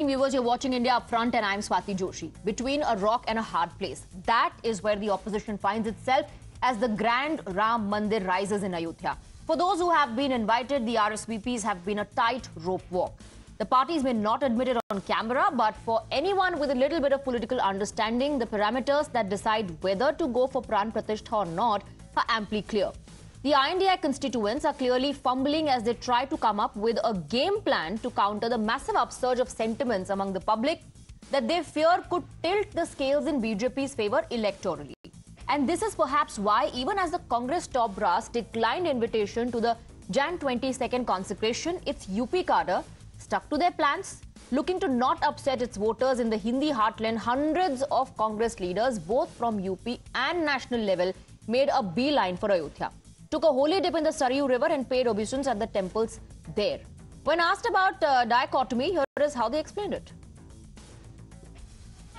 evening, viewers. You're watching India Upfront and I'm Swati Joshi. Between a rock and a hard place. That is where the opposition finds itself as the grand Ram Mandir rises in Ayodhya. For those who have been invited, the RSVPs have been a tight rope walk. The parties may not admit it on camera, but for anyone with a little bit of political understanding, the parameters that decide whether to go for Pran Pratishtha or not are amply clear. The INDI constituents are clearly fumbling as they try to come up with a game plan to counter the massive upsurge of sentiments among the public that they fear could tilt the scales in BJP's favour electorally. And this is perhaps why, even as the Congress top brass declined invitation to the Jan 22nd consecration, its UP cadre stuck to their plans, looking to not upset its voters in the Hindi heartland. Hundreds of Congress leaders, both from UP and national level, made a beeline for Ayodhya, took a holy dip in the Saryu River and paid obeisance at the temples there. When asked about dichotomy, here is how they explained it.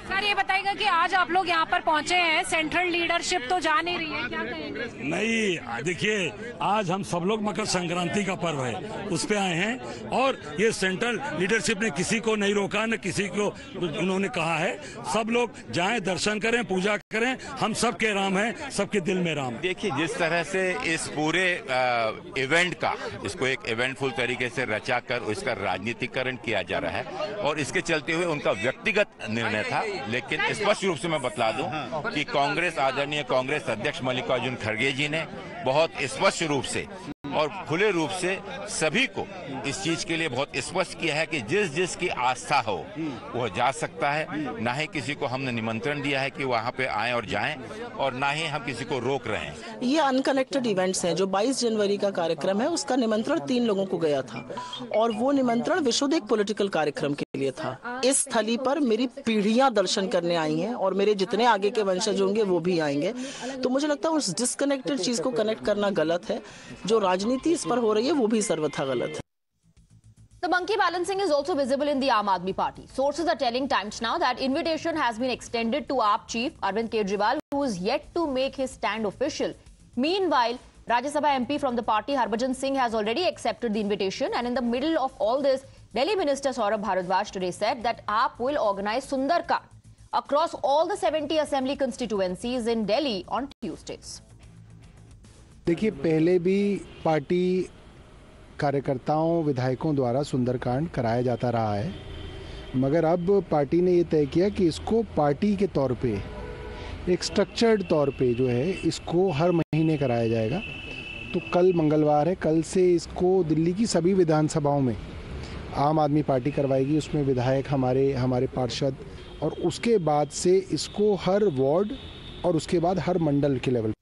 Sir ये बताइएगा कि आज आप लोग यहाँ पर पहुँचे हैं, सेंट्रल लीडरशिप तो जा नहीं रही है, क्या कहेंगे? नहीं, देखिए आज हम सब लोग मकर संक्रांति का पर्व है, उस पे आए हैं और ये सेंट्रल लीडरशिप ने किसी को नहीं रोका, न किसी को उन्होंने कहा है। सब लोग जाएं, दर्शन करें, पूजा करें, हम सबके राम हैं, सबके दिल में राम। देखिए जिस तरह से इस पूरे इवेंट का, इसको एक इवेंटफुल तरीके से रचा कर इसका राजनीतिकरण किया जा रहा है और इसके चलते हुए उनका व्यक्तिगत निर्णय था, लेकिन स्पष्ट रूप से मैं बतला दूं कि कांग्रेस, आदरणीय कांग्रेस अध्यक्ष मल्लिकार्जुन खड़गे जी ने बहुत स्पष्ट रूप से और खुले रूप से सभी को इस चीज के लिए बहुत स्पष्ट किया है कि जिस जिस की आस्था हो वह जा सकता है। ना ही किसी को हमने निमंत्रण दिया है कि वहां पे आएं और जाएं और ना ही हम किसी को रोक रहे हैं। ये अनकनेक्टेड इवेंट्स हैं। जो 22 जनवरी का कार्यक्रम है उसका निमंत्रण 3 लोगों को गया था और वो निमंत्रण विशुद्ध एक पॉलिटिकल कार्यक्रम के लिए था। इस स्थली पर मेरी पीढ़ियां दर्शन करने आई हैं और मेरे जितने आगे के वंशज होंगे वो भी आएंगे। तो मुझे लगता है उस डिस्कनेक्टेड चीज को कनेक्ट करना गलत है। जो राजनीति इस पर हो रही है वो भी सर्वथा गलत है। The monkey balancing is also visible in the Aam Aadmi Party. Sources are telling Times Now that invitation has been extended to AAP chief Arvind Kejriwal, who is yet to make his stand official. Meanwhile, Rajya Sabha MP from the party Harbhajan Singh has already accepted the invitation, and in the middle of all this, Delhi Minister Saurabh Bharadwaj today said that AAP will organize Sundarkand across all the 70 assembly constituencies in Delhi on Tuesdays. देखिए, पहले भी party कार्यकर्ताओं, विधायकों द्वारा सुंदरकांड कराया जाता रहा है, मगर अब पार्टी ने ये तय किया कि इसको पार्टी के तौर पे, एक स्ट्रक्चर्ड तौर पे जो है इसको हर महीने कराया जाएगा। तो कल मंगलवार है, कल से इसको दिल्ली की सभी विधानसभाओं में आम आदमी पार्टी करवाएगी, उसमें विधायक हमारे पार्षद, और उसके बाद से इसको हर वार्ड और उसके बाद हर मंडल के level.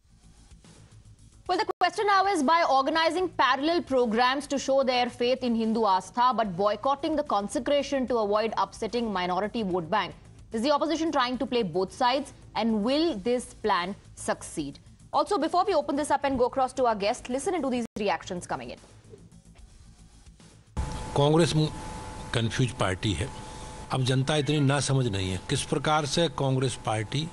Well, the question now is, by organizing parallel programs to show their faith in Hindu Astha but boycotting the consecration to avoid upsetting minority vote bank, is the opposition trying to play both sides, and will this plan succeed? Also, before we open this up and go across to our guest, listen into these reactions coming in. Congress confuse party है। अब जनता इतनी ना समझ नहीं है किस प्रकार से कांग्रेस पार्टी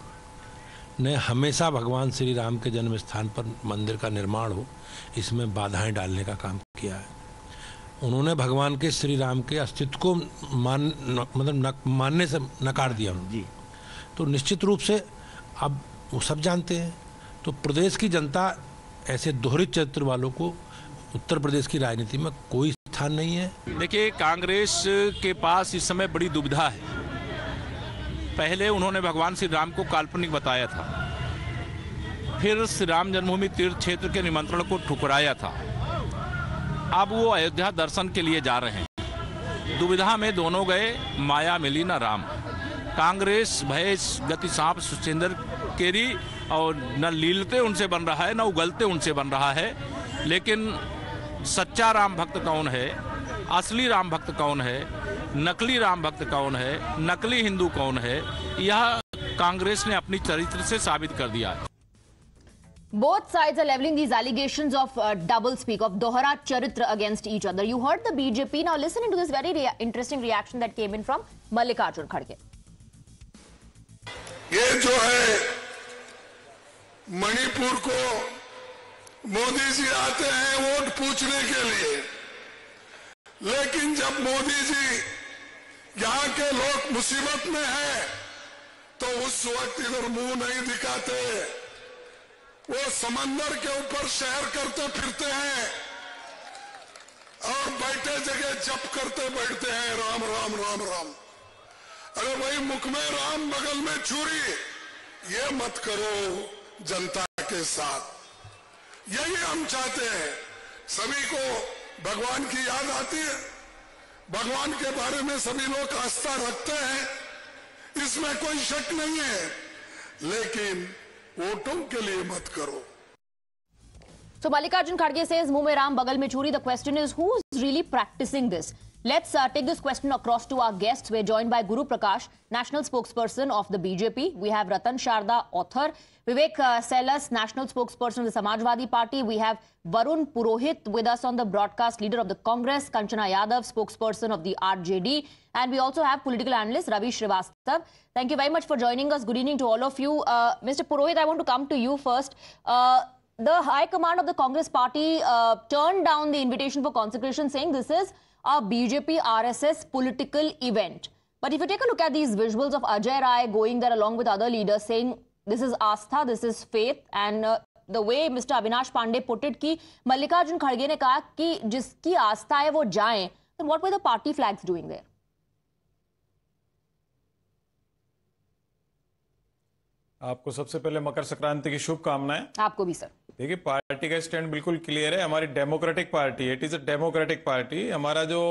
ने हमेशा भगवान श्री राम के जन्म स्थान पर मंदिर का निर्माण हो, इसमें बाधाएं डालने का काम किया है। उन्होंने भगवान के श्री राम के अस्तित्व को मानने से नकार दिया जी। तो निश्चित रूप से अब वो सब जानते हैं, तो प्रदेश की जनता ऐसे दोहरे चरित्र वालों को उत्तर प्रदेश की राजनीति में कोई स्थान नहीं है। देखिए, कांग्रेस के पास इस समय बड़ी दुविधा है। पहले उन्होंने भगवान श्री राम को काल्पनिक बताया था, फिर श्री राम जन्मभूमि तीर्थ क्षेत्र के निमंत्रण को ठुकराया था, अब वो अयोध्या दर्शन के लिए जा रहे हैं। दुविधा में दोनों गए, माया मिली न राम। कांग्रेस भय गति सांप सुचेंद्र केरी, और न लीलते उनसे बन रहा है न उगलते उनसे बन रहा है। लेकिन सच्चा राम भक्त कौन है, असली राम भक्त कौन है, नकली राम भक्त कौन है, नकली हिंदू कौन है, यह कांग्रेस ने अपनी चरित्र से साबित कर दिया है। Both sides are leveling these allegations of double speak, of dohra charitra against each other. You heard the BJP. Now listen to this very interesting reaction that came in from Mallikarjun Kharge. ये जो है मणिपुर को मोदी जी आते हैं vote पूछने के लिए, लेकिन जब मोदी जी यहाँ के लोग मुसीबत में हैं तो उस वक्त इधर मुंह नहीं दिखाते, वो समंदर के ऊपर शहर करते फिरते हैं और बैठे जगह जप करते बैठते हैं राम राम राम राम। अरे भाई, मुख में राम बगल में छुरी, ये मत करो जनता के साथ। यही हम चाहते हैं। सभी को भगवान की याद आती है, भगवान के बारे में सभी लोग आस्था रखते हैं, इसमें कोई शक नहीं है, लेकिन वोटों के लिए मत करो। So Mallikarjun Kharge says, "Muh mein Ram, bagal mein churi." The question is, who is really practicing this? Let's take this question across to our guests. We're joined by Guru Prakash, national spokesperson of the BJP. We have Ratan Sharda, author. Vivek Sellas, national spokesperson of the Samajwadi Party. We have Varun Purohit with us on the broadcast, leader of the Congress. Kanchana Yadav, spokesperson of the RJD. And we also have political analyst Ravi Srivastav. Thank you very much for joining us. Good evening to all of you. Mr. Purohit, I want to come to you first. The High Command of the Congress Party turned down the invitation for consecration, saying this is a BJP RSS political event. But if you take a look at these visuals of Ajay Rai going there along with other leaders, saying this is Astha, this is faith, and the way Mr. Avinash Pandey put it, कि Mallikarjun Kharge ने कहा कि जिसकी आस्था है वो जाएं, then what were the party flags doing there? आपको सबसे पहले मकर संक्रांति की शुभकामनाएं। आपको भी सर। देखिए, पार्टी का स्टैंड बिल्कुल क्लियर है। हमारी democratic party, it is a democratic party. हमारा जो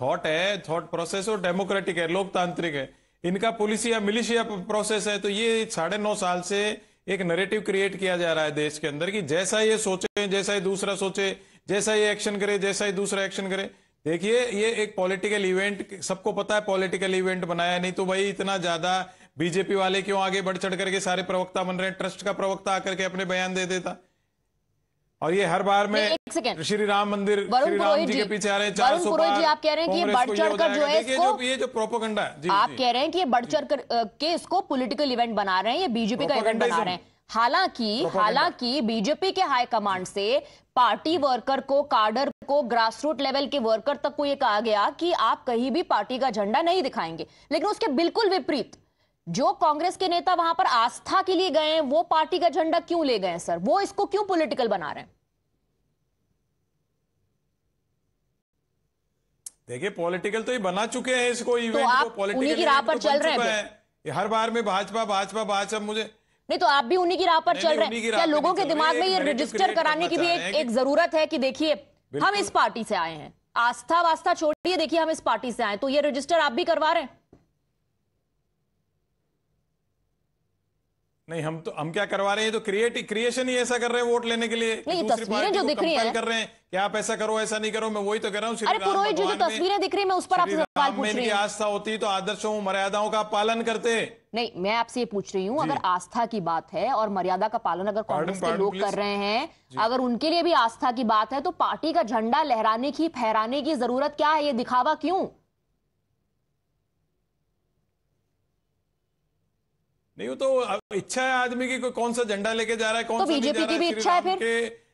थॉट है, थॉट प्रोसेस वो डेमोक्रेटिक है, लोकतांत्रिक है। इनका पुलिसिया मिलिशिया प्रोसेस है। तो ये 9.5 साल से एक नैरेटिव क्रिएट किया जा रहा है देश के अंदर कि जैसा ये सोचे, जैसा ही दूसरा सोचे, जैसा ये एक्शन करे, जैसा ही दूसरा एक्शन करे। देखिए, ये एक पॉलिटिकल इवेंट, सबको पता है पॉलिटिकल इवेंट बनाया, नहीं तो भाई इतना ज्यादा बीजेपी वाले क्यों आगे बढ़ चढ़ करके सारे प्रवक्ता बन रहे हैं। ट्रस्ट का प्रवक्ता आकर के अपने बयान दे देता। और ये हर बार में श्री राम मंदिर, श्री राम जी के पीछे आ रहे हैं 400 पार। जी, आप कह रहे हैं कि ये बढ़ चढ़ कर जो है इसको, ये जो प्रोपोगंडा है, आप कह रहे हैं कि ये बढ़ चढ़ कर के इसको पॉलिटिकल इवेंट बना रहे हैं, ये बीजेपी का इवेंट बना रहे हैं। हालांकि बीजेपी के हाई कमांड से पार्टी वर्कर को, काडर को, ग्रासरूट लेवल के वर्कर तक को ये कहा गया कि आप कहीं भी पार्टी का झंडा नहीं दिखाएंगे। लेकिन उसके बिल्कुल विपरीत जो कांग्रेस के नेता वहां पर आस्था के लिए गए हैं, वो पार्टी का झंडा क्यों ले गए सर? वो इसको क्यों पॉलिटिकल बना रहे हैं? देखिए, पॉलिटिकल तो ये बना चुके हैं इसको, इवेंट तो आप उन्हीं की राह पर चल रहे हैं। हर बार में भाजपा मुझे नहीं, तो आप भी उन्हीं की राह पर चल रहे हैं। क्या लोगों के दिमाग में ये रजिस्टर कराने की भी एक जरूरत है कि देखिए हम इस पार्टी से आए हैं, आस्था वास्ता छोड़िए, देखिए हम इस पार्टी से आए, तो ये रजिस्टर आप भी करवा रहे हैं? नहीं, हम क्या करवा रहे हैं? तो क्रिएशन ही ऐसा कर रहे हैं वोट लेने के लिए। नहीं, तस्वीरें जो दिख रही हैं, कर रहे हैं कि आप ऐसा करो, ऐसा नहीं करो। मैं वही तो कर रहा हूँ। अरे पुरोहित जी, जो तस्वीरें दिख रही है, मैं उस पर आपसे सवाल पूछ रही हूँ। आस्था होती तो आदर्शों मर्यादाओं का पालन करते। नहीं, मैं आपसे ये पूछ रही हूँ, अगर आस्था की बात है और मर्यादा का पालन अगर कांग्रेस के लोग कर रहे हैं, अगर उनके लिए भी आस्था की बात है, तो पार्टी का झंडा लहराने की, फहराने की जरूरत क्या है? ये दिखावा क्यों? नहीं, तो इच्छा है आदमी की, कौन सा झंडा लेके जा रहा है, कौन सा बीजेपी की भी इच्छा है फिर।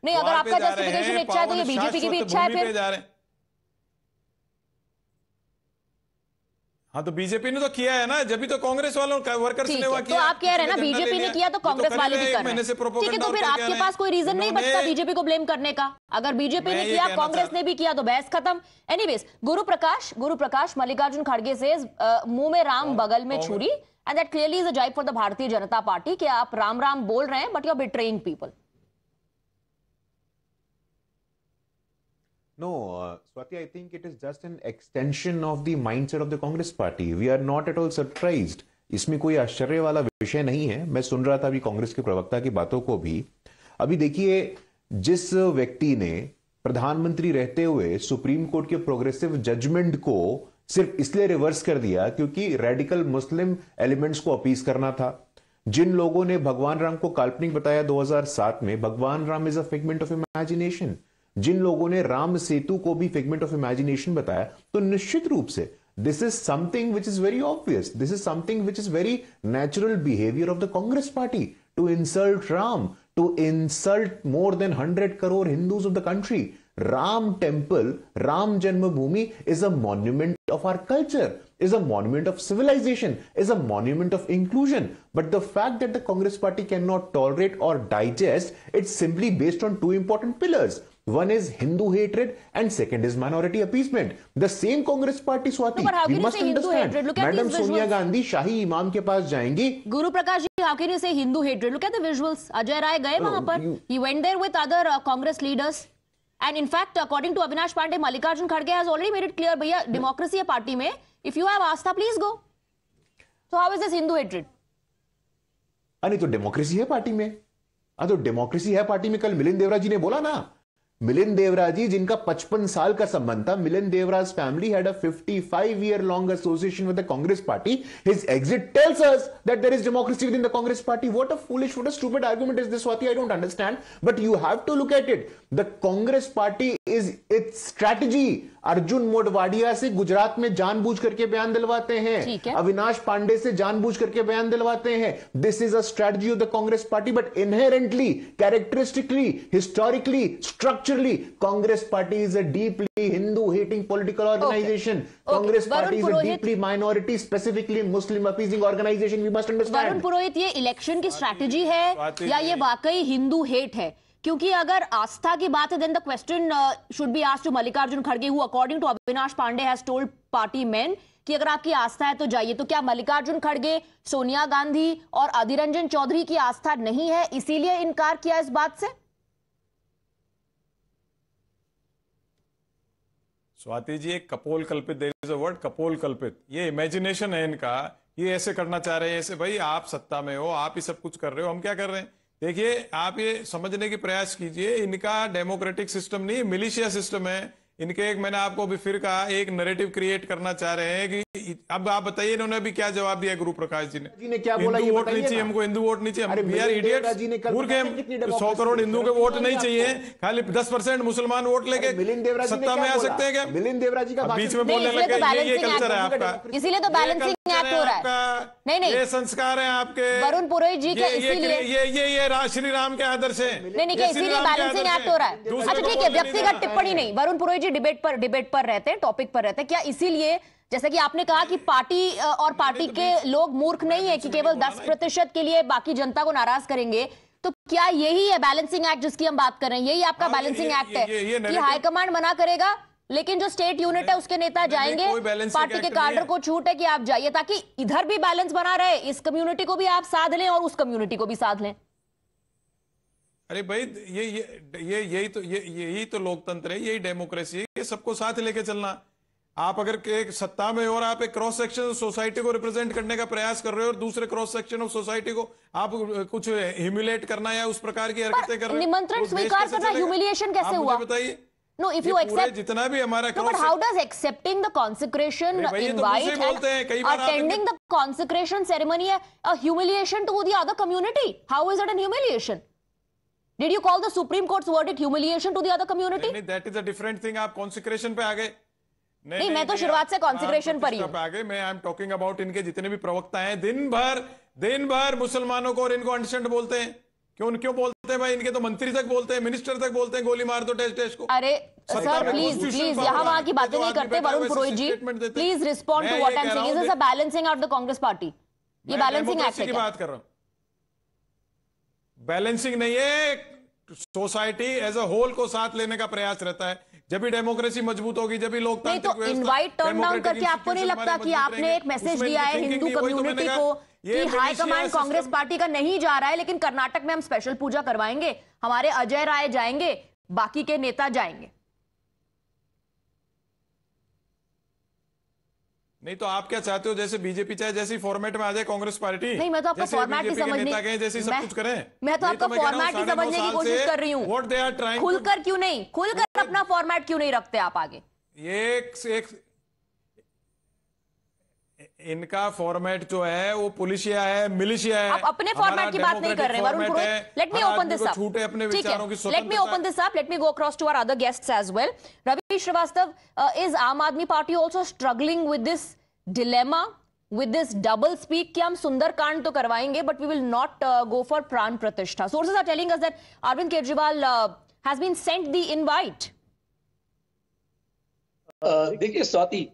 नहीं, अगर आपका जस्टिफिकेशन इच्छा है तो ये बीजेपी की भी इच्छा है फिर। हाँ, तो बीजेपी ने तो किया है ना, जब भी तो कांग्रेस वालों वर्कर्स ने किया। तो आप कह रहे हैं ना बीजेपी ने किया तो कांग्रेस वाले भी कर रहे हैं। ठीक है, तो फिर आपके पास कोई रीजन नहीं बचता बीजेपी को ब्लेम करने का। अगर बीजेपी ने किया, कांग्रेस ने भी किया, तो बहस खत्म। एनीवेज, गुरु प्रकाश, मल्लिकार्जुन खड़गे से मुंह में राम बगल में छुरी, and that clearly is a jibe for the Bharatiya Janata Party कि आप राम राम बोल रहे हैं, but you're betraying people. No, Swati, I think it is just an extension of the mindset of the Congress Party. We are not at all surprised. इसमें कोई आश्चर्य वाला विषय नहीं है। मैं सुन रहा था अभी कांग्रेस के प्रवक्ता की बातों को भी। अभी देखिए, जिस व्यक्ति ने प्रधानमंत्री रहते हुए सुप्रीम कोर्ट के प्रोग्रेसिव जजमेंट को सिर्फ इसलिए रिवर्स कर दिया क्योंकि रेडिकल मुस्लिम एलिमेंट्स को अपीज करना था, जिन लोगों ने भगवान राम को काल्पनिक बताया 2007 में, भगवान Ram is a figment of imagination, जिन लोगों ने राम सेतु को भी फिगमेंट ऑफ इमेजिनेशन बताया, तो निश्चित रूप से this is something which is very obvious, this is something which is very natural behaviour of the Congress party to insult Ram, to insult more than 100 crore Hindus of the country. Ram temple, Ram Janmabhoomi is a monument of our culture, is a monument of civilization, is a monument of inclusion. But the fact that the Congress party cannot tolerate or digest, it's simply based on two important pillars. One is Hindu hatred and second is minority appeasement. The same Congress party, Swati, we must understand. Madam Sonia Gandhi Shahi Imam ke paas jayenge. Guru Prakash ji, how can you say Hindu hatred? Look at the visuals. Ajay Rai gaye wahan par. He went there with other Congress leaders. And in fact, according to Avinash Pandey, Mallikarjun Kharge has already made it clear, bhaiya, democracy hai party mein. If you have Aastha, please go. So how is this Hindu hatred? नहीं तो democracy है party में. तो democracy है party में. कल मिलिंद देवरा जी ने बोला ना, मिलिंद देवरा जी जिनका 55 साल का संबंध था, Milind देवरा's family had a 55-year long association with the Congress party. His exit tells us that there is democracy within the Congress party. What a foolish, what a stupid argument is this, Swati? I don't understand. But you have to look at it. The Congress party is its strategy. Arjun Modhwadia से गुजरात में जानबूझ करके बयान दिलवाते हैं, अविनाश पांडे से जानबूझ करके बयान दिलवाते हैं. This is a strategy of the Congress party, but inherently, characteristically, historically, structurally, Congress party is a deeply Hindu hating political organisation. Congress party is a deeply minority, specifically Muslim appeasing organisation. We must understand. Varun Purohit, ये election की strategy है या ये वाकई Hindu hate है? क्योंकि अगर आस्था की बात है, then the question should be asked to Mallikarjun Kharge, who according to Avinash Pandey has told party men कि अगर आपकी आस्था है तो जाइए. तो क्या मल्लिकार्जुन खड़गे, सोनिया गांधी और अधीर रंजन चौधरी की आस्था नहीं है, इसीलिए इनकार किया इस बात से? स्वाति जी, एक कपोल कल्पित, देयर इज अ वर्ड कपोल कल्पित. ये इमेजिनेशन है इनका, ये ऐसे करना चाह रहे हैं, ऐसे. भाई आप सत्ता में हो, आप ही सब कुछ कर रहे हो, हम क्या कर रहे हैं? देखिए, आप ये समझने की प्रयास कीजिए, इनका डेमोक्रेटिक सिस्टम नहीं, मिलिशिया सिस्टम है इनके. एक मैंने आपको अभी फिर कहा, एक नैरेटिव क्रिएट करना चाह रहे हैं कि अब आप बताइए इन्होंने अभी क्या जवाब दिया गुरु प्रकाश जी ने क्या बोला? हिंदू वोट नहीं चाहिए हमको, हिंदू वोट नहीं चाहिए. We are idiots. मूर्ख हैं. 100 करोड़ हिंदू के वोट नहीं चाहिए, खाली 10% मुसलमान वोट लेके सत्ता में आ सकते हैं क्या? मिलिंद देवरा जी का बीच में बोलने लगे, ये कल्चर है आपका, इसीलिए तो बैलेंसिंग एक्ट हो रहा है. नहीं, ये संस्कार है आपके वरुण पुरोहित जी के, इसीलिए ये श्री राम के आदर्श है. नहीं, इसीलिए बैलेंसिंग एक्ट हो रहा है. अच्छा ठीक है, व्यक्तिगत टिप्पणी नहीं. वरुण पुरोहित जी डिबेट पर रहते हैं, टॉपिक पर रहते हैं. क्या इसीलिए, जैसे कि आपने कहा कि पार्टी और पार्टी के लोग मूर्ख नहीं है कि केवल 10% के लिए बाकी जनता को नाराज करेंगे, तो क्या यही है बैलेंसिंग एक्ट जिसकी हम बात कर रहे हैं? यही आपका बैलेंसिंग एक्ट है कि हाईकमांड मना करेगा लेकिन जो स्टेट यूनिट है उसके नेता जाएंगे, पार्टी के कार्डर को छूट है कि आप जाइए, ताकि इधर भी बैलेंस बना रहे, इस कम्युनिटी को भी आप साध लें और उस कम्युनिटी को भी साध लें. अरे भाई, यही तो लोकतंत्र है, यही डेमोक्रेसी है, ये सबको साथ लेके चलना. आप अगर एक सत्ता में और आप एक क्रॉस सेक्शन ऑफ सोसाइटी को रिप्रेजेंट करने का प्रयास कर रहे हो और दूसरे क्रॉस सेक्शन ऑफ सोसाइटी को आप कुछ ह्यूमिलेट करना या उस प्रकार की हरकतें कर रहे हो, निमंत्रण स्वीकार करना ह्यूमिलिएशन कैसे हुआ? बताइए. No, if you accept, जितना भी हमारा no, but how does accepting the consecration invite and attending the consecration ceremony a humiliation to the other community? How is it an humiliation? Did you call the Supreme Court's verdict humiliation to the other community? नहीं, that is a different thing. आप consecration पे आ गए. नहीं, मैं तो शुरुआत से consecration पर ही हूँ. आ गए. मैं I'm talking about इनके जितने भी प्रवक्ता हैं, दिन भर मुसलमानों को और इनको अनस्टैंड बोलते हैं. क्यों बोलते हैं भाई? इनके तो मंत्री तक बोलते हैं, मिनिस्टर तक बोलते हैं, गोली मार दो टेस्ट को. अरे सर, प्लीज यहाँ वहां की बातें नहीं करते. Varun Purohit ji, please respond to what I am saying. Is this a balancing out the Congress party? ये बैलेंसिंग एक्ट है की बात कर रहा हूं. बैलेंसिंग नहीं है, सोसाइटी एज अ होल को साथ लेने का प्रयास रहता है. जब भी डेमोक्रेसी मजबूत होगी, जब भी लोकतंत्र. तो इनवाइट टर्न डाउन करके आपको नहीं लगता कि आपने एक मैसेज दिया है हिंदू कम्युनिटी को कि हाईकमांड कांग्रेस पार्टी का नहीं जा रहा है, लेकिन कर्नाटक में हम स्पेशल पूजा करवाएंगे, हमारे अजय राय जाएंगे, बाकी के नेता जाएंगे? नहीं तो आप क्या चाहते हो? जैसे बीजेपी चाहे जैसी फॉर्मेट में आ जाए कांग्रेस पार्टी. नहीं, मैं तो आपका फॉर्मेट ही समझने, जैसे सब कुछ करें. मैं तो आपका फॉर्मेट ही समझने की कोशिश कर रही हूँ. व्हाट दे आर ट्राइंग, खुलकर क्यों नहीं, खुलकर अपना फॉर्मेट क्यों नहीं रखते आप आगे? एक इनका फॉर्मेट जो है वो पुलिसिया है, मिलिशिया है. आप अपने फॉर्मेट की बात नहीं कर रहे Varun Purohit. Let me open this up. छूटे अपने विचारों की. Let me open this up. Let me go across to our other guests as well. Ravi Srivastava, is Aam Aadmi party also struggling with this dilemma, with this double speak कि हम सुंदरकांड तो करवाएंगे but we will not go for प्राण प्रतिष्ठा? Sources are telling us that Arvind Kejriwal has been sent the invite. देखिए स्वाति,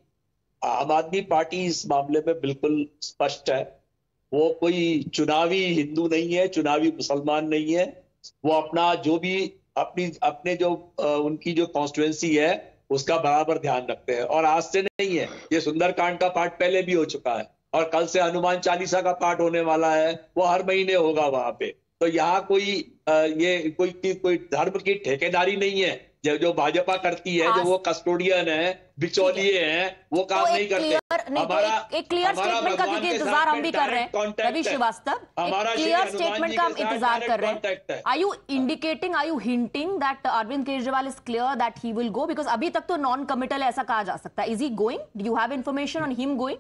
आम Aadmi party इस मामले में बिल्कुल स्पष्ट है। वो कोई चुनावी हिंदू नहीं है, चुनावी मुसलमान नहीं है। वो अपना जो भी अपने जो उनकी जो कॉन्स्टिट्यूएंसी है उसका बराबर ध्यान रखते हैं। और आज से नहीं है, ये सुंदरकांड का पाठ पहले भी हो चुका है और कल से हनुमान चालीसा का पाठ होने वाला है, वो हर महीने होगा वहां पे। तो यहाँ कोई धर्म की ठेकेदारी नहीं है जो भाजपा करती है, जो वो कस्टोडियन है, बिचौलिए हैं, वो काम नहीं करते। एक क्लियर स्टेटमेंट का क्योंकि इंतजार हम भी कर रहे हैं रवि श्रीवास्तव, एक क्लियर स्टेटमेंट का हम इंतजार कर रहे हैं। Are you indicating, are you hinting that Arvind Kejriwal is clear that he will go? Because अभी तक तो नॉन कमिटल ऐसा कहा जा सकता है। Is he going? Do you have information on him going?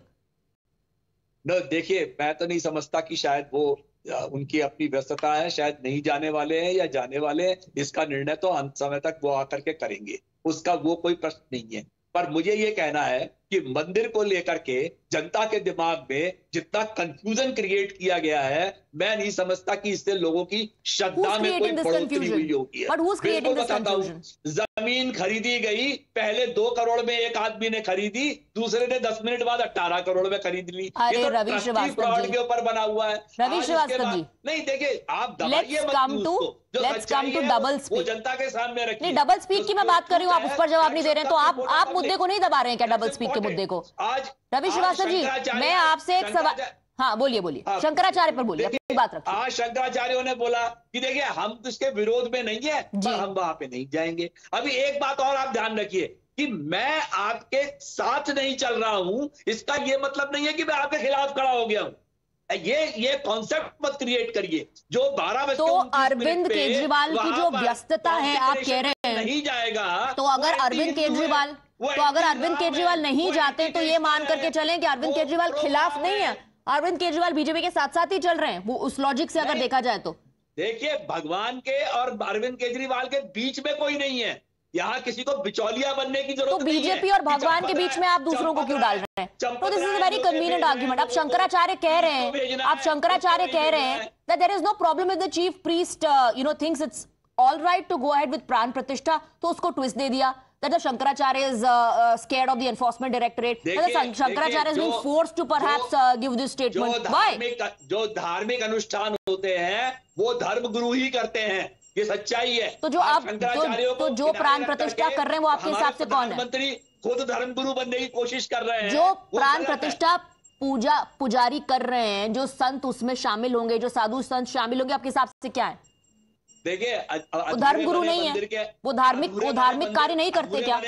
No, देखिए, मैं तो नहीं समझता कि शायद वो उनकी अपनी व्यस्तता है, शायद नहीं जाने वाले हैं या जाने वाले हैं। इसका निर्णय तो अंत समय तक वो आकर के करेंगे, उसका वो कोई प्रश्न नहीं है। पर मुझे ये कहना है कि मंदिर को लेकर के जनता के दिमाग में जितना कंफ्यूजन क्रिएट किया गया है, मैं नहीं समझता कि इससे लोगों की श्रद्धा में कोई बढ़ोतरी हुई होगी। बिल्कुल बताता हूँ, जमीन खरीदी गई, पहले 2 करोड़ में एक आदमी ने खरीदी, दूसरे ने 10 मिनट बाद 18 करोड़ में खरीद ली। ये तो ट्रस्टी फ्रॉड के ऊपर बना हुआ है। रवि श्रीवास्तव जी, नहीं, देखिए, आप दबाइए मत उसको। Let's come to double speak. वो जनता के सामने रखिए। नहीं, डबल स्पीक की मैं बात कर रही हूँ, आप उस पर जवाब नहीं दे रहे हैं, तो आप मुद्दे को नहीं दबा रहे हैं क्या? डबल स्पीक के मुद्दे को। रवि श्रीवास्तव जी, मैं आपसे एक सवाल, हाँ बोलिए, शंकराचार्य पर बोलिए, अपनी बात रखिए। आज शंकराचार्यों ने बोला कि देखिए, हम तो इसके विरोध में नहीं है, पर हम वहां पे नहीं जाएंगे। अभी एक बात और आप ध्यान रखिए कि मैं आपके साथ नहीं चल रहा हूं, इसका ये मतलब नहीं है कि मैं आपके खिलाफ खड़ा हो गया हूं। ये कॉन्सेप्ट मत क्रिएट करिए। जो 12 बजे तो अरविंद केजरीवाल की जो व्यस्तता है, आप कह रहे हैं नहीं जाएगा, तो अगर अरविंद केजरीवाल नहीं जाते तो ये मान करके चलें कि अरविंद केजरीवाल खिलाफ नहीं है, अरविंद केजरीवाल बीजेपी के साथ साथ ही चल रहे हैं, वो उस लॉजिक से अगर देखा जाए तो। देखिए, भगवान के और अरविंद केजरीवाल के बीच में कोई नहीं है। यहाँ किसी को बिचौलिया बनने की जरूरत नहीं है। तो बीजेपी और भगवान के बीच में आप दूसरों को क्यों डाल रहे हैं? तो this is a very convenient argument. आप शंकराचार्य कह रहे हैं that there is no problem with the chief priest thinks it's all right to go ahead with प्राण प्रतिष्ठा, तो उसको ट्विस्ट दे दिया that the Shankaracharya is scared of the enforcement directorate, that the Shankaracharya has been forced to perhaps give this statement. Why? जो धार्मिक अनुष्ठान होते हैं वो धर्म गुरु ही करते हैं, ये सच्चाई है। तो जो प्राण प्रतिष्ठा कर रहे हैं वो आपके हिसाब से कौन है? प्रधानमंत्री खुद धर्मगुरु बनने की कोशिश कर रहे हैं। जो प्राण प्रतिष्ठा पुजारी कर रहे हैं, जो संत उसमें शामिल होंगे, जो साधु संत शामिल होंगे, आपके हिसाब से क्या है? देखिए, धर्मगुरु नहीं है, वो धार्मिक कार्य नहीं करते क्या?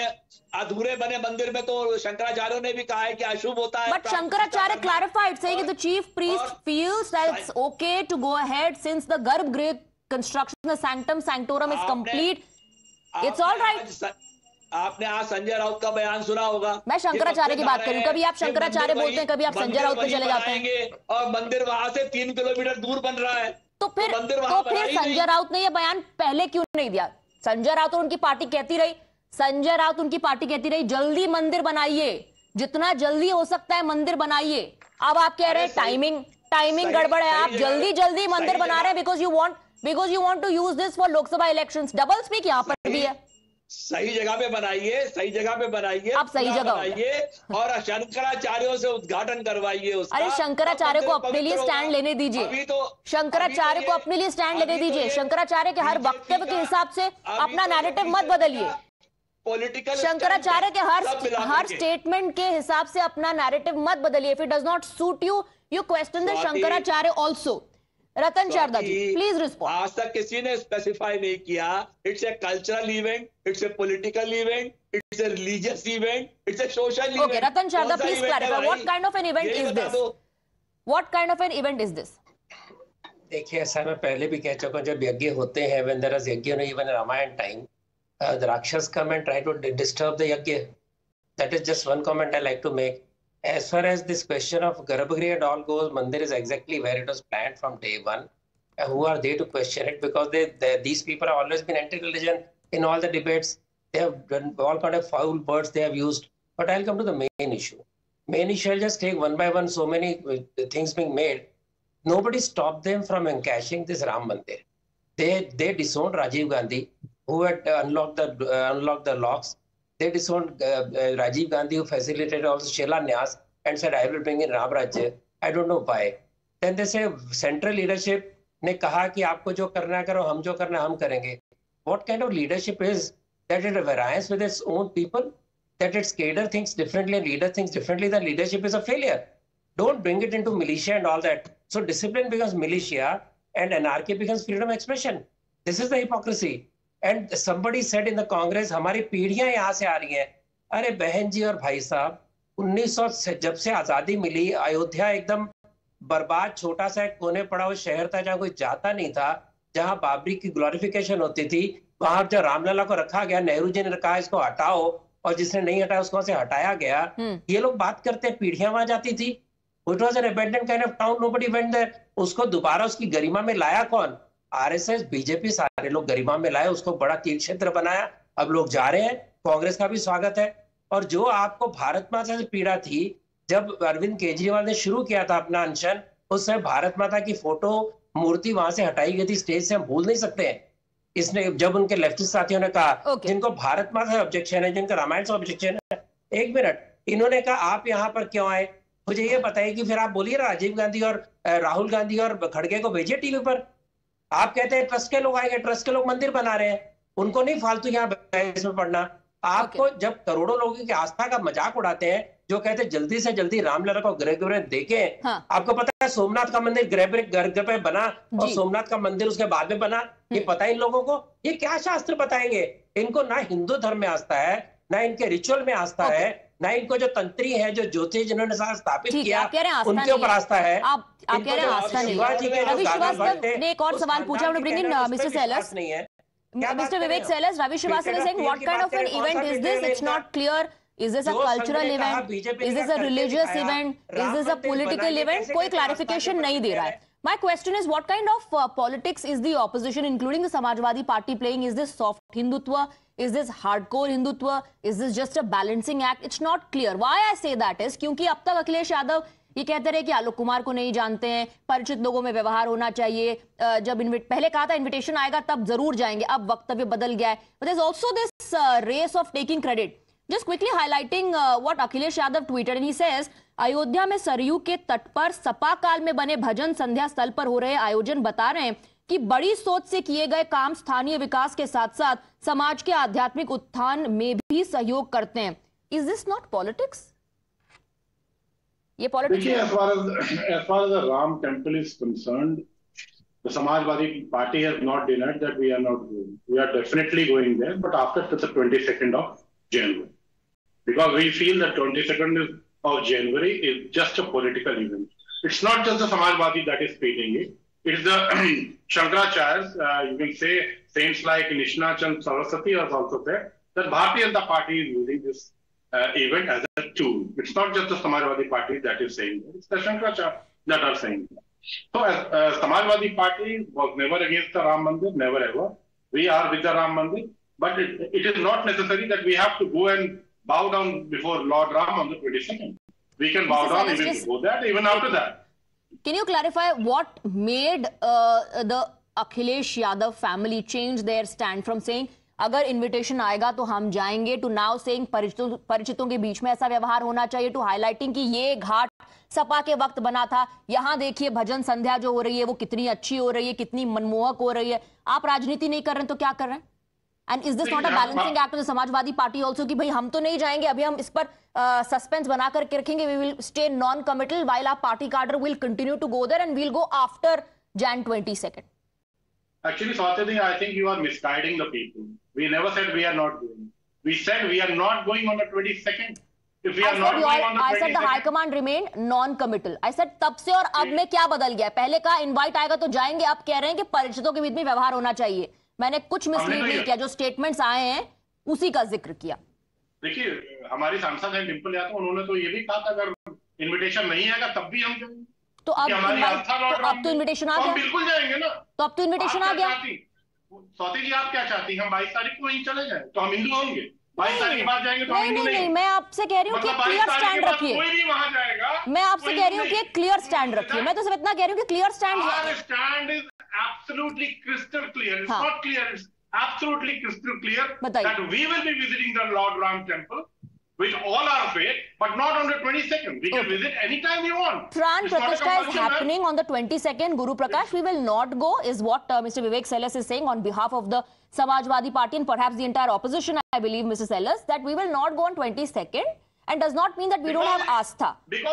अधूरे बने मंदिर में तो शंकराचार्यों ने भी कहा है कि अशुभ होता है। But Shankaracharya clarified saying that the chief priest feels that it's okay to go ahead since the गर्भगृह construction, the sanctum sanctorum is complete. It's all right. आपने आज संजय राउत का बयान सुना होगा। मैं शंकराचार्य की बात कर रही हूँ, कभी आप शंकराचार्य बोलते हैं, कभी आप संजय राउत पे चले जाते हैं, और मंदिर वहां से 3 किलोमीटर दूर बन रहा है। तो फिर संजय राउत ने यह बयान पहले क्यों नहीं दिया? संजय राउत और उनकी पार्टी कहती रही जल्दी मंदिर बनाइए, जितना जल्दी हो सकता है मंदिर बनाइए। अब आप कह रहे हैं टाइमिंग गड़बड़ है, आप जल्दी मंदिर बना रहे हैं because you want to use this for Lok Sabha elections. Double speak यहाँ पर भी है। सही जगह पे बनाइए, आप सही जगह बनाइए और शंकराचार्यों से उद्घाटन करवाइए उसका। अरे शंकराचार्य को अपने लिए स्टैंड लेने दीजिए, शंकराचार्य को अपने लिए स्टैंड लेने दीजिए। शंकराचार्य के हर वक्तव्य के हिसाब से अपना नैरेटिव मत बदलिए। शंकराचार्य के हर स्टेटमेंट के हिसाब से अपना नैरेटिव मत बदलिए। If it does not suit you, you question the Shankaracharya also. Ratan Sharda ji, please respond. आज तक किसी ने स्पेसिफाई नहीं किया it's a cultural event, it's a political event, it's a religious event, it's a social event. Okay, Ratan Sharda, please clarify what kind of an event is this? What kind of an event is this? देखिए, ऐसा मैं पहले भी कह चुका हूं, जब यज्ञ होते हैं, when there is yagya, even in Ramayana time, the Rakshas come and try to disturb the yajna. That is just one comment I like to make. As far as this question of Garbhagriha and all goes, Mandir is exactly where it was planned from day one. Who are they to question it? Because these people have always been anti-religion in all the debates. They have done all kind of foul words they have used. But I'll come to the main issue. Main issue, I'll just take one by one, so many things being made. Nobody stopped them from encashing this Ram Mandir. They disowned Rajiv Gandhi, who had unlocked the locks. they disowned Rajiv Gandhi, who facilitated also Shilanyas and said, I will bring in Ram Rajya. I don't know why. Then they say central leadership ने कहा कि आपको जो करना है करो, हम जो करना है हम करेंगे. What kind of leadership is that it variance with its own people? That its cadre thinks differently and leader thinks differently, then leadership is a failure. Don't bring it into militia and all that. So discipline becomes militia and anarchy becomes freedom of expression. This is the hypocrisy. And somebody said in the Congress, हमारी पीढ़ियां यहाँ से आ रही हैं. अरे बहन जी और भाई साहब, 1900 से जब से आजादी मिली, अयोध्या एकदम बर्बाद छोटा सा एक कोने पड़ा हुआ शहर था जहाँ कोई जाता नहीं था, जहाँ बाबरी की ग्लोरिफिकेशन होती थी. वहां जब रामलला को रखा गया, नेहरू जी ने कहा इसको हटाओ, और जिसने नहीं हटाया उसको से हटाया गया. ये लोग बात करते हैं पीढ़ियां वहां जाती थी. It was an abandoned kind of town, nobody went there. उसको दोबारा उसकी गरिमा में लाया कौन? आरएसएस, बीजेपी, सारे लोग गरिमा में लाए, उसको बड़ा तीर्थ क्षेत्र बनाया. अब लोग जा रहे हैं, कांग्रेस का भी स्वागत है. और जो आपको भारत माता से पीड़ा थी, जब अरविंद केजरीवाल ने शुरू किया था अपना अनशन, उस समय भारत माता की फोटो मूर्ति वहां से हटाई गई थी स्टेज से, हम भूल नहीं सकते हैं. इसने जब उनके लेफ्टिस्ट साथियों ने कहा जिनको भारत माता से ऑब्जेक्शन है, जिनको रामायण से ऑब्जेक्शन है, एक मिनट, इन्होंने कहा आप यहाँ पर क्यों आए? मुझे ये बताइए कि फिर आप बोलिए राजीव गांधी और राहुल गांधी और खड़गे को भेजिए टीवी पर. आप कहते हैं ट्रस्ट के लोग आएंगे, ट्रस्ट के लोग मंदिर बना रहे हैं, उनको नहीं फालतू यहाँ इसमें पढ़ना. आपको जब करोड़ों लोगों की आस्था का मजाक उड़ाते हैं, जो कहते हैं जल्दी से जल्दी रामलला को गृह देखें. हाँ. आपको पता है सोमनाथ का मंदिर गृह पे बना और सोमनाथ का मंदिर उसके बाद में बना, ये पता है इन लोगों को? ये क्या शास्त्र बताएंगे? इनको ना हिंदू धर्म में आस्था है, ना इनके रिचुअल में आस्था है, ना इनको जो तंत्री है, जो ज्योतिष जिन्होंने स्थापित किया उनके ऊपर आस्था है. आप कह रहे हैं आस्था नहीं है. रवि श्रीवास्तव ने एक और सवाल पूछा, मिस्टर सेलर्स नहीं है. Mr. Vivek Sellers, Ravi Srivastava is saying, what kind of an event is this? It's not clear. Is this a cultural event? Is this a religious event? Is this a political event? कोई clarification नहीं दे रहा है. My question is, what kind of politics is the opposition, including the Samajwadi Party, playing? Is this soft Hindutva? Is this hardcore Hindutva? Is this just a balancing act? It's not clear. Why I say that is, क्योंकि अब तक अखिलेश यादव ये कहते रहे कि आलोक कुमार को नहीं जानते हैं, परिचित लोगों में व्यवहार होना चाहिए. जब पहले कहा था इनविटेशन आएगा तब जरूर जाएंगे, अब वक्तव्य बदल गया है. But there's also this race of taking credit. Just quickly highlighting what Akhilesh Yadav tweeted, and he says, Ayodhya में सरयू के तट पर सपा काल में बने भजन संध्या स्थल पर हो रहे आयोजन बता रहे हैं कि बड़ी सोच से किए गए काम स्थानीय विकास के साथ साथ समाज के आध्यात्मिक उत्थान में भी सहयोग करते हैं. Is this not politics? ये पॉलिटिक्स है. As far as the Ram temple is concerned, the Samajwadi Party has not denied that we are not going. We are definitely going there, but after the 22nd of January, because we feel that 22nd of January is just a political event. It's not just the Samajwadi that is speaking it. It's the Shankaracharyas, you can say saints like Nishnachand Saraswati has also said that Bharatiya Janata Party is using this event as a tool. It's not just the Samajwadi Party that is saying that. It's the Shankaracharya that are saying that. So as Samajwadi Party was never against the Ram Mandir, never ever. We are with the Ram Mandir, but it is not necessary that we have to go and bow down before Lord Ram on the 22nd. We can bow down even before that, even after that. Can you clarify what made the Akhilesh Yadav family change their stand from saying अगर invitation आएगा तो हम जाएंगे, to now saying परिचितों के बीच में ऐसा व्यवहार होना चाहिए, टू हाईलाइटिंग कि ये घाट सपा के वक्त बना था, यहाँ देखिए भजन संध्या जो हो रही है वो कितनी अच्छी हो रही है, कितनी मनमोहक हो रही है. आप राजनीति नहीं कर रहे हैं तो क्या कर रहे हैं? And is this not a balancing act of the Samajwadi party also कि भाई हम तो नहीं जाएंगे, अभी हम इस पर सस्पेंस बना करके रखेंगे, we will stay non committal while our party cadre will continue to go there and we will go after Jan 22nd. Actually, Swati, I think you are misguiding the people. We never said we are not going. We said we are not going on the 22nd. If we are not going on the 22nd, I said the High Command remained non-committal. I said तब से और अब में क्या बदल गया? पहले कहा इनवाइट आएगा तो जाएंगे, अब कह रहे हैं कि परिचितों के बीच में व्यवहार होना चाहिए. मैंने कुछ मिसलीड नहीं किया, जो स्टेटमेंट्स आए हैं उसी का जिक्र किया. देखिए, हमारी सांसद है डिंपल यादव, उन्होंने तो ये भी कहा था अगर इन्विटेशन नहीं आएगा तब भी हम जाएंगे. तो अब तो इन्विटेशन आ गया, बिल्कुल जाएंगे ना. तो अब तो इन्विटेशन आ गया. स्वाति जी, आप क्या चाहती हैं? हम 22 तारीख को वहीं चले जाएं तो हम हिंदू होंगे. 22 तारीख के बाद जाएंगे तो हम हिंदू नहीं. मैं आपसे कह रही हूँ कि क्लियर स्टैंड रखिए. कोई भी वहां जाएगा. मैं आपसे कह रही हूँ कि एक क्लियर स्टैंड रखिए. मैं तो सिर्फ इतना कह रही हूँ कि क्लियर स्टैंड है. Stand is absolutely crystal clear. It's not clear, it's absolutely crystal clear बताइए। that we will be visiting the Lord Ram temple with all our faith, but not on the 22nd. We can visit anytime we want. Pran It's not a Pratishtha is compulsion, happening on the 22nd. Guru Prakash, we will not go, is what Mr. Vivek Sellers is saying on behalf of the Samajwadi Party and perhaps the entire opposition, I believe, Mr. Sellers, that we will not go on 22nd. And does not mean that we don't have Aastha. It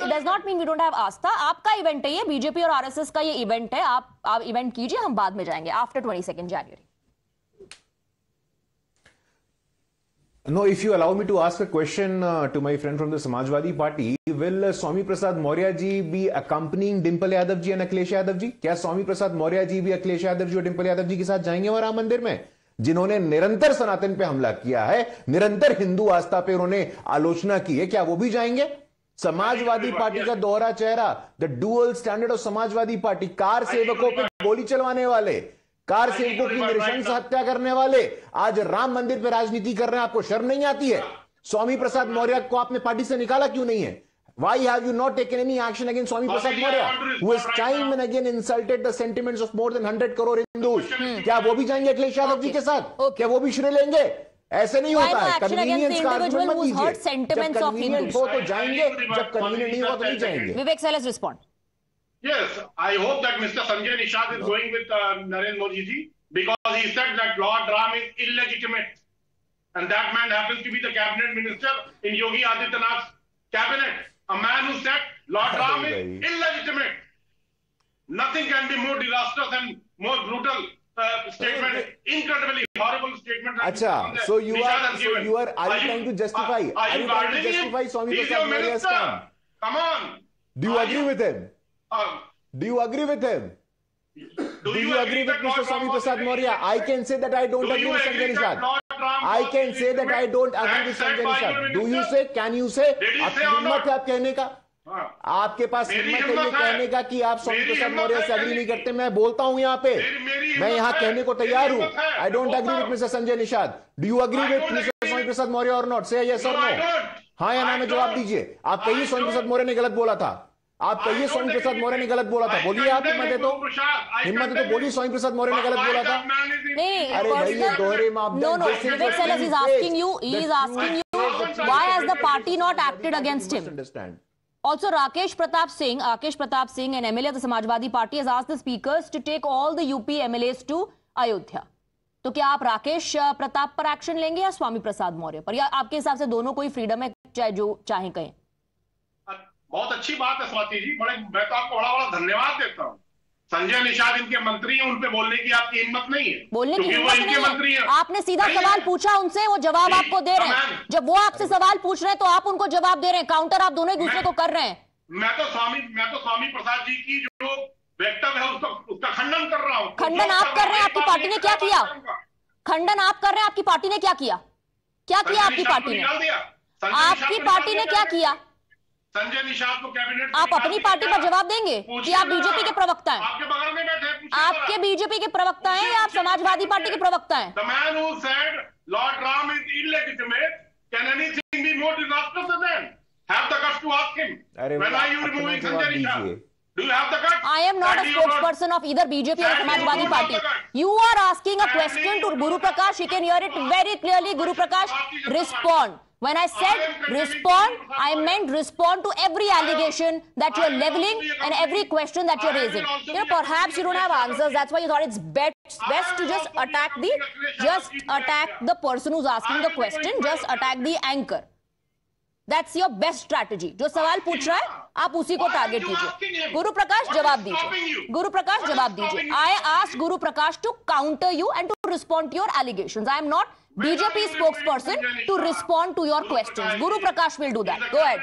does not mean we don't have आस्था. आपका event है ये, BJP और RSS का ये event है. आप event कीजिए, हम बाद में जाएंगे after 22nd January. No, if you allow me to ask a question to my friend from the Samajwadi Party, will Swami Prasad Maurya ji be accompanying Dimple Yadav ji and Akhilesh Yadav ji? क्या Swami Prasad Maurya ji भी Akhilesh Yadav जी और Dimple Yadav जी के साथ जाएंगे वहां राम मंदिर में, जिन्होंने निरंतर सनातन पे हमला किया है, निरंतर हिंदू आस्था पे उन्होंने आलोचना की है, क्या वो भी जाएंगे? समाजवादी पार्टी का दोहरा चेहरा, the dual standard of Samajwadi party, car सेवकों पे गोली चलवाने वाले, कार सेवकों की नृशंस हत्या करने वाले आज राम मंदिर पे राजनीति कर रहे हैं. आपको शर्म नहीं आती है? स्वामी प्रसाद मौर्य को आपने पार्टी से निकाला क्यों नहीं है? Why have you not taken any action against Swami Prasad Maurya, who has time and again insulted the sentiments of more than 100 crore Hindus? क्या वो भी जाएंगे अखिलेश यादव जी के साथ? क्या वो भी श्रेय लेंगे? ऐसे नहीं होता है. कन्वीनियंस का आर्गुमेंट मत दीजिए. जब कन्वीनियंट हो तो जाएंगे, जब कन्वीनियंट नहीं हो तो नहीं जाएंगे. Vivek Sellers respond. Yes, I hope that Mr. Sanjay Nishad is going with Narendra Modi ji, because he said that Lord Ram is illegitimate, and that man happens to be the cabinet minister in Yogi Adityanath's cabinet. A man who said Lord Ram is illegitimate. Nothing can be more disastrous and more brutal statement, incredibly horrible statement. Acha, so you are trying to justify? Are you trying to justify Swami Prasad Maurya's scam? Come on. Do you agree with him? Do you agree with him? Do you agree with Mr. Swami Prasad Maurya? I can say that I don't agree with Sanjay Nishad. I can say that I don't agree with Sanjay Nishad. Do you say? Can you say? आपकी हिम्मत है आप कहने का? आपके पास हिम्मत है ये कहने का कि आप स्वामी प्रसाद मौर्य से एग्री नहीं करते? मैं बोलता हूं यहाँ पे, मैं यहाँ कहने को तैयार हूँ. I don't agree with Mr. Sanjay Nishad. Do you agree with Mr. Swami Prasad Maurya or not? Say yes or no. हाँ या ना में जवाब दीजिए. आप कहिए स्वामी प्रसाद मौर्य ने गलत बोला था. आप कहिए स्वामी प्रसाद मौर्य ने गलत बोला था. बोलिए, आप हिम्मत है तो बोलिए स्वामी प्रसाद मौर्य ने गलत बोला था. अरे भाई ये दोहरे मापदंड. No, Vivek Sellers is asking you. He is asking you why has the party not acted against him? Also, Rakesh Pratap Singh, an MLA of the Samajwadi Party, has asked the speakers to take all the UP MLAs to Ayodhya. तो क्या आप राकेश प्रताप पर action लेंगे या स्वामी प्रसाद मौर्य पर, या आपके हिसाब से दोनों को ही फ्रीडम है, चाहे जो चाहे कहें? बहुत अच्छी बात है स्वाति जी, मैं तो आपको बड़ा बड़ा धन्यवाद देता हूँ. संजय निषाद इनके मंत्री हैं, उन पे बोलने की आपकी हिम्मत नहीं है. बोलने की हिम्मत नहीं है. आपने सीधा सवाल पूछा उनसे, वो जवाब आपको दे रहे हैं. जब वो आपसे सवाल पूछ रहे हैं तो आप उनको जवाब दे रहे हैं. काउंटर आप दोनों एक दूसरे को कर रहे हैं. मैं तो स्वामी प्रसाद जी की जो वक्तव्य है उसका खंडन कर रहा हूँ. खंडन आप कर रहे हैं. आपकी पार्टी ने क्या किया? खंडन आप कर रहे हैं. आपकी पार्टी ने क्या किया? क्या किया आपकी पार्टी ने? आपकी पार्टी ने क्या किया? संजय निषाद को कैबिनेट, आप अपनी पार्टी पर जवाब देंगे कि आप बीजेपी के प्रवक्ता हैं? आपके बगल में बैठे, आपके बीजेपी के प्रवक्ता हैं या आप समाजवादी पार्टी के प्रवक्ता हैं? The man who said Lord Ram is illegitimate, can anything be more disastrous than that? Have the guts to ask him. When are you removing Sanjay Nishad? Do you have the guts? I am not a spokesperson of either BJP or Samajwadi Party. You are asking a question to Guru Prakash. He can hear it very clearly. Guru Prakash, respond. When I said respond, I meant respond to every allegation that you are leveling and every question that you are raising. You know, perhaps you don't have answers. That's why you thought it's best to just attack the person who's asking the question. Just attack the anchor. That's your best strategy. जो सवाल पूछ रहा है आप उसी को target कीजिए. गुरु प्रकाश जवाब दीजिए. गुरु प्रकाश जवाब दीजिए. I asked Guru Prakash to counter you and to respond to your allegations. I am not BJP spokesperson to respond to your questions. Guru Prakash will do that. Go ahead.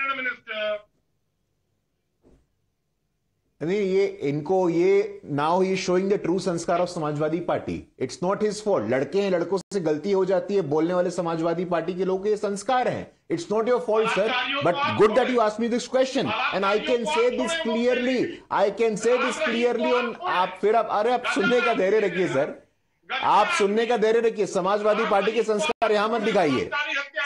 नहीं, ये इनको ये now he showing the true sanskar of Samajwadi party. It's not his fault. लड़के हैं, लड़कों से गलती हो जाती है. बोलने वाले समाजवादी पार्टी के लोगों के ये संस्कार हैं. It's not your fault sir, but good that you asked me this question and I can say this clearly on. आप फिर आप सुनने का धैर्य रखिए सर. आप सुनने का धैर्य रखिए. समाजवादी पार्टी के संस्कार यहां मत दिखाइए.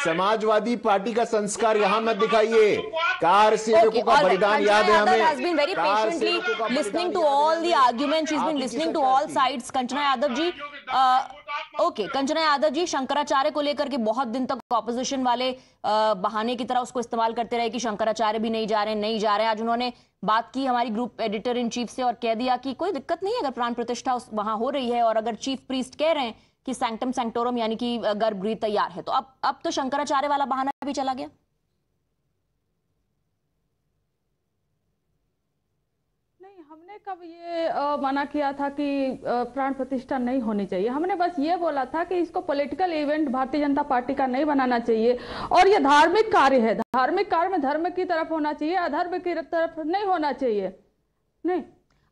समाजवादी पार्टी का संस्कार यहां मत दिखाइए. कार सेवकों का बलिदान याद है हमें. has been very patiently listening to all the arguments. She's been listening to all sides. Kanchana Yadav ji, okay, Kanchana Yadav ji, Shankaracharya को लेकर के बहुत दिन तक ऑपोजिशन वाले बहाने की तरह उसको इस्तेमाल करते रहे कि शंकराचार्य भी नहीं जा रहे। आज उन्होंने बात की हमारी ग्रुप एडिटर इन चीफ से और कह दिया कि कोई दिक्कत नहीं है अगर प्राण प्रतिष्ठा वहां हो रही है और अगर चीफ प्रीस्ट कह रहे हैं कि सैंक्टम सैंक्टोरम यानी कि गर्भगृह तैयार है, तो अब तो शंकराचार्य वाला बहाना भी चला गया। हमने कब ये मना किया था कि प्राण प्रतिष्ठा नहीं होनी चाहिए? हमने बस ये बोला था कि इसको political event Bharatiya Janata party का नहीं बनाना चाहिए और ये धार्मिक कार्य है। धार्मिक कार्य में धर्म की तरफ होना चाहिए, अधर्म की तरफ नहीं होना चाहिए। नहीं,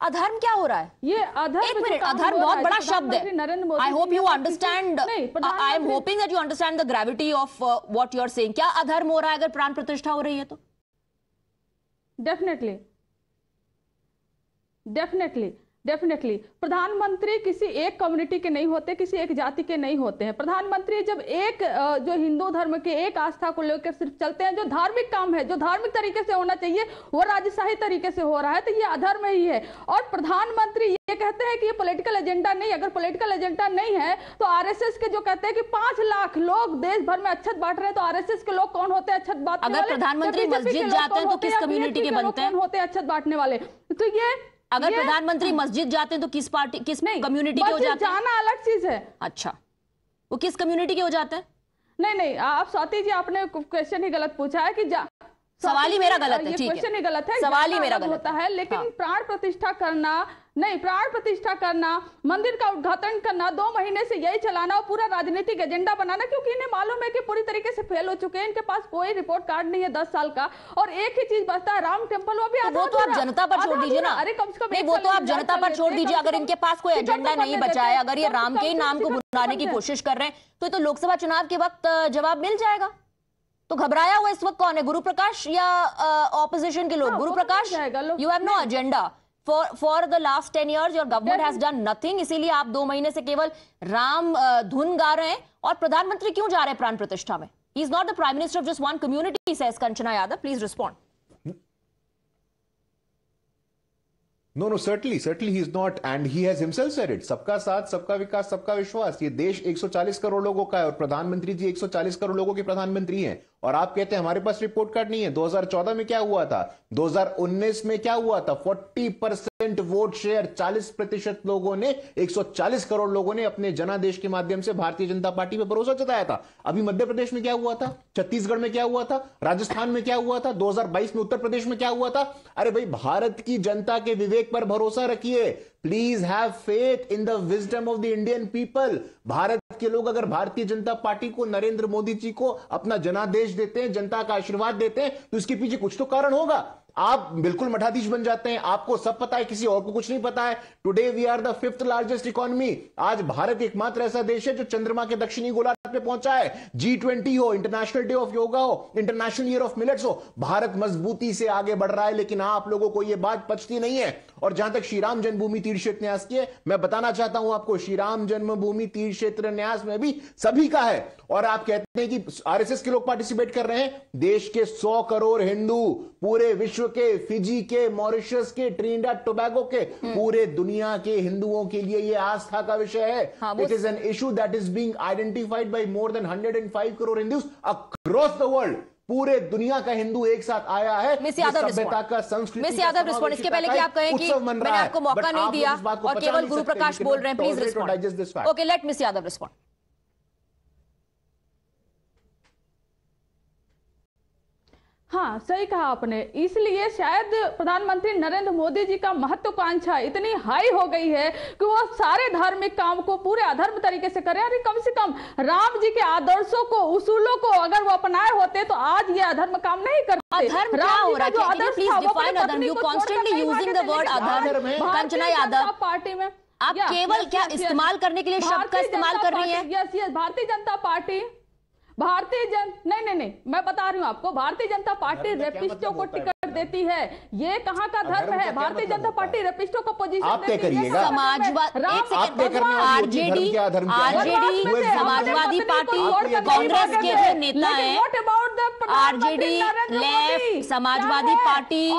अधर्म क्या हो रहा है? ये अधर्म, एक मिनट, अधर्म बहुत बड़ा शब्द है। I hope you understand, I am hoping that you understand the gravity of what you are saying. क्या अधर्म हो रहा है अगर प्राण प्रतिष्ठा हो रही है तो? डेफिनेटली प्रधानमंत्री किसी एक कम्युनिटी के नहीं होते, किसी एक जाति के नहीं होते हैं। प्रधानमंत्री जब एक जो हिंदू धर्म के एक आस्था को लेकर सिर्फ चलते हैं, जो धार्मिक काम है, जो धार्मिक तरीके से होना चाहिए, वो राजशाही तरीके से हो रहा है, तो ये अधर्म ही है। और प्रधानमंत्री ये कहते हैं कि ये पॉलिटिकल एजेंडा नहीं, अगर पॉलिटिकल एजेंडा नहीं है तो आरएसएस के जो कहते हैं कि 5 लाख लोग देश भर में अच्छत बांट रहे हैं, तो आरएसएस के लोग कौन होते हैं अच्छत बांटने वाले? अगर प्रधानमंत्री मस्जिद जाते हैं तो किस कम्युनिटी के बनते हैं? कौन होते हैं अच्छत बांटने वाले? तो ये अगर प्रधानमंत्री मस्जिद जाते हैं तो किस पार्टी, किस कम्युनिटी के हो जाते हैं? जाना अलग चीज है। अच्छा, वो किस कम्युनिटी के हो जाते हैं? नहीं, आप स्वाति जी, आपने क्वेश्चन ही गलत पूछा है कि सवाल ही मेरा गलत है। ठीक है, क्वेश्चन ही गलत है, सवाल ही मेरा गलत होता है। लेकिन प्राण प्रतिष्ठा करना नहीं, प्राण प्रतिष्ठा करना, मंदिर का उद्घाटन करना, 2 महीने से यही चलाना और पूरा राजनीतिक एजेंडा बनाना, क्योंकि इन्हें मालूम है कि पूरी तरीके से फेल हो चुके हैं। इनके पास कोई रिपोर्ट कार्ड नहीं है 10 साल का, और एक ही चीज बचता है, राम टेम्पल। वो भी वो तो आप जनता पर छोड़ दीजिए ना। अरे कम से कम वो तो आप जनता पर छोड़ दीजिए। अगर इनके पास कोई एजेंडा नहीं बचा है, अगर ये राम के नाम को बुलाने की कोशिश कर रहे हैं, तो लोकसभा चुनाव के वक्त जवाब मिल जाएगा। तो घबराया हुआ इस वक्त कौन है, गुरु प्रकाश या ऑपोजिशन के लोग? Guru Prakash, you have no agenda for the last 10 years your government has done nothing, इसीलिए आप 2 महीने से केवल राम धुन गा रहे हैं। और प्रधानमंत्री क्यों जा रहे हैं प्राण प्रतिष्ठा में? He is not the prime minister of just one community, says Kanchana Yadav. Please respond. No, certainly he is not, and he has himself said it. सबका साथ, सबका विकास, सबका विश्वास। ये देश 140 करोड़ लोगों का है और प्रधानमंत्री जी 140 करोड़ लोगों के प्रधानमंत्री हैं। और आप कहते हैं हमारे पास रिपोर्ट कार्ड नहीं है। 2014 में क्या हुआ था, 2019 में क्या हुआ था? 40% वोट शेयर, 40% लोगों ने, 140 करोड़ लोगों ने अपने जनादेश के माध्यम से भारतीय जनता पार्टी पर भरोसा जताया था। अभी मध्य प्रदेश में क्या हुआ था, छत्तीसगढ़ में क्या हुआ था, राजस्थान में क्या हुआ था, 2022 में उत्तर प्रदेश में क्या हुआ था? अरे भाई, भारत की जनता के विवेक पर भरोसा रखिए। Please have faith in the wisdom of the Indian people. Bharat के लोग अगर भारतीय जनता पार्टी को, नरेंद्र मोदी जी को अपना जनादेश देते हैं, जनता का आशीर्वाद देते हैं, तो इसके पीछे कुछ तो कारण होगा। आप बिल्कुल मठाधीश बन जाते हैं, आपको सब पता है, किसी और को कुछ नहीं पता है। Today we are the 5th largest economy. आज भारत एकमात्र ऐसा देश है जो चंद्रमा के दक्षिणी गोलार्ध पे पहुंचा है। G20 हो, इंटरनेशनल डे ऑफ योगा हो, इंटरनेशनल ईयर ऑफ मिलेट्स हो, भारत मजबूती से आगे बढ़ रहा है। लेकिन आप लोगों को यह बात पचती नहीं है। और जहां तक श्री राम जन्मभूमि तीर्थ क्षेत्र न्यास की है, मैं बताना चाहता हूं आपको, श्री राम जन्मभूमि तीर्थ क्षेत्र न्यास में भी सभी का है। और आप कहते हैं कि आरएसएस के लोग पार्टिसिपेट कर रहे हैं। देश के 100 करोड़ हिंदू, पूरे विश्व के, फिजी के, मॉरिशस के, ट्रिनिडाद टोबैगो के, पूरे दुनिया के हिंदुओं के लिए यह आस्था का विषय है। It is an issue that is being identified by more than 105 crore Hindus across the world. पूरे दुनिया का हिंदू एक साथ आया है। सभ्यता का, संस्कृति, मिस यादव रिस्पॉन्ड। इसके पहले कि आप कहें कि मैंने आपको मौका नहीं दिया और केवल गुरु प्रकाश बोल रहे हैं, please respond. Okay, let miss Yadav respond. हाँ, सही कहा आपने। इसलिए शायद प्रधानमंत्री नरेंद्र मोदी जी का महत्वाकांक्षा इतनी हाई हो गई है कि वो सारे धार्मिक काम को पूरे अधर्म तरीके से करें। अरे कम से कम राम जी के आदर्शों को, उसूलों को अगर वो अपनाए होते तो आज ये अधर्म काम नहीं करते। अधर्म क्या हो रहा है? प्लीज डिफाइन अधर्म। You constantly using the word अधर्म। कंचना यादव, पार्टी में आप केवल क्या इस्तेमाल करने के लिए शब्द का इस्तेमाल कर रही है? यस, भारतीय जनता पार्टी, नहीं, मैं बता रही हूँ आपको, भारतीय जनता पार्टी रेपिस्टों को टिकट देती है। ये कहाँ का धर्म है? भारतीय जनता पार्टी रेपिस्टों को पोजीशन देती है। समाजवादी, आरजेडी, समाजवादी पार्टी, कांग्रेस के जो नेता हैं, RJD, left, Samajwadi party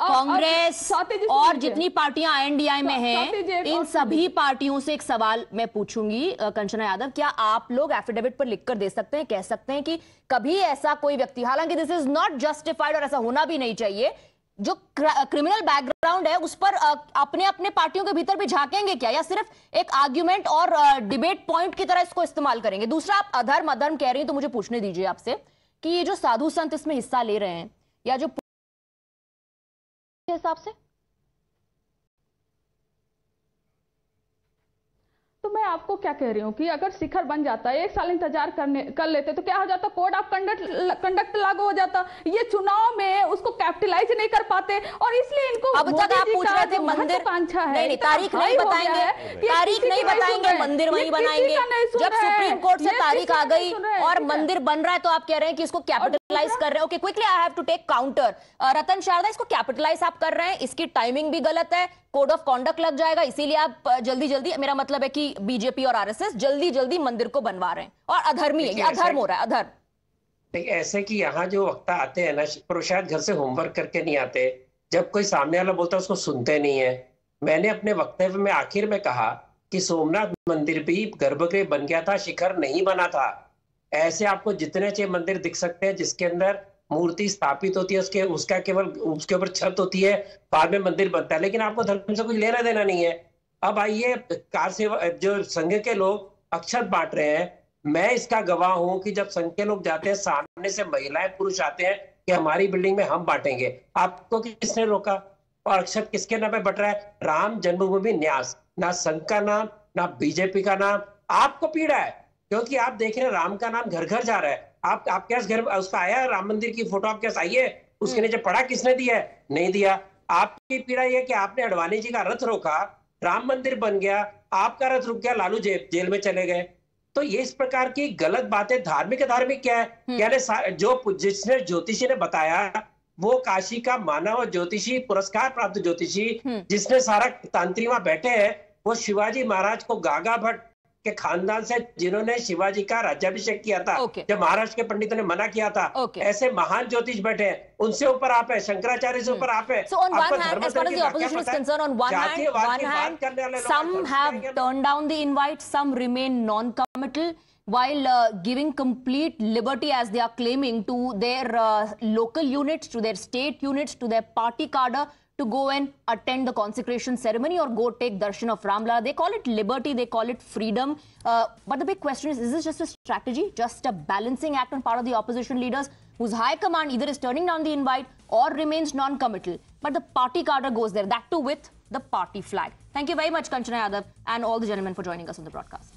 Congress और जितनी पार्टियां INDI में हैं, इन सभी पार्टियों से एक सवाल मैं पूछूंगी कंचना यादव, क्या आप लोग एफिडेविट पर लिखकर दे सकते हैं, कह सकते हैं कि कभी ऐसा कोई व्यक्ति, हालांकि दिस इज नॉट जस्टिफाइड और ऐसा होना भी नहीं चाहिए, जो क्रिमिनल बैकग्राउंड है उस पर अपने अपने पार्टियों के भीतर भी झांकेंगे क्या, या सिर्फ एक आर्ग्यूमेंट और डिबेट पॉइंट की तरह इसको इस्तेमाल करेंगे? दूसरा, आप अधर्म अधर्म कह रही हैं, तो मुझे पूछने दीजिए आपसे कि ये जो साधु संत इसमें हिस्सा ले रहे हैं, या जो हिसाब से, तो मैं आपको क्या कह रही हूँ कि अगर शिखर बन जाता है, 1 साल इंतजार कर लेते तो क्या हो जाता, कोड ऑफ कंडक्ट लागू हो जाता। ये चुनाव में उसको कैपिटलाइज नहीं कर पाते और इसलिए इनको अब तक आप पूछ रहे थे मंदिर, नहीं तारीख नहीं बताएंगे, तारीख नहीं बताएंगे, मंदिर वहीं बनाएंगे। जब सुप्रीम कोर्ट से तारीख आ गई और मंदिर बन रहा है तो आप कह रहे हैं कि इसको कैपिटलाइज कर रहे हैं। Okay, quickly I have to take counter. Ratan Sharda, इसको कैपिटलाइज आप कर रहे हैं, इसकी टाइमिंग भी गलत है, कोड ऑफ कॉन्डक्ट लग जाएगा, इसीलिए आप जल्दी जल्दी, मेरा मतलब है कि बीजेपी और आरएसएस जल्दी जल्दी मंदिर को बनवा रहे हैं और अधर्मी है, अधर्म हो रहा है, अधर्म। ऐसे कि यहाँ जो वक्ता आते हैं ना, शायद घर से होमवर्क करके नहीं आते, जब कोई सामने वाला बोलता है उसको सुनते नहीं है। मैंने अपने वक्तव्य में आखिर में कहा कि सोमनाथ मंदिर भी गर्भगृह बन गया था, शिखर नहीं बना था। ऐसे आपको जितने अच्छे मंदिर दिख सकते हैं जिसके अंदर मूर्ति स्थापित होती है, उसका केवल उसके ऊपर छत होती है, बाद में मंदिर बनता है, लेकिन आपको धर्म से कुछ लेना देना नहीं है। अब आइए, कार सेवा जो संघ के लोग अक्षत बांट रहे हैं, मैं इसका गवाह हूं कि जब संघ के लोग जाते हैं, सामने से महिलाएं पुरुष आते हैं कि हमारी बिल्डिंग में हम बांटेंगे, आपको किसने रोका? और अक्षत किसके नाम पे बट रहा है? राम जन्मभूमि न्यास, ना संघ का नाम ना बीजेपी का नाम। आपको पीड़ा है क्योंकि आप देख रहे हैं राम का नाम घर घर जा रहा है। आपके पास घर उसका आया राम मंदिर की फोटो आपके पास आई है? उसके नीचे पढ़ा किसने दिया है? नहीं दिया। आपकी पीड़ा यह कि आपने अडवाणी जी का रथ रोका, राम मंदिर बन गया, आपका रथ रुक गया, लालू जेल में चले गए। तो ये इस प्रकार की गलत बातें, धार्मिक क्या है? यानी जो जिसने ज्योतिषी ने बताया वो काशी का मानव ज्योतिषी, पुरस्कार प्राप्त ज्योतिषी, जिसने सारा तांत्रिक वहां बैठे हैं, वो शिवाजी महाराज को गागा भट्ट के खानदान से, जिन्होंने शिवाजी का राज्याभिषेक किया था, जब महाराष्ट्र के पंडितों ने मना किया था, ऐसे महान ज्योतिष बैठे हैं, उनसे ऊपर आप है, शंकराचार्य से ऊपर आप है। So on one hand, as far as the opposition is concerned, on one hand, some have turned down the invite, some remain non-committal, while giving complete liberty, as they are claiming, to their local units, to their state units, to their party cadre, to go and attend the consecration ceremony or go take darshan of Ramlala. They call it liberty, they call it freedom. But the big question is this just a strategy, just a balancing act on part of the opposition leaders whose high command either is turning down the invite or remains non-committal? But the party cadre goes there, that too with the party flag. Thank you very much, Kanchana Yadav, and all the gentlemen for joining us on the broadcast.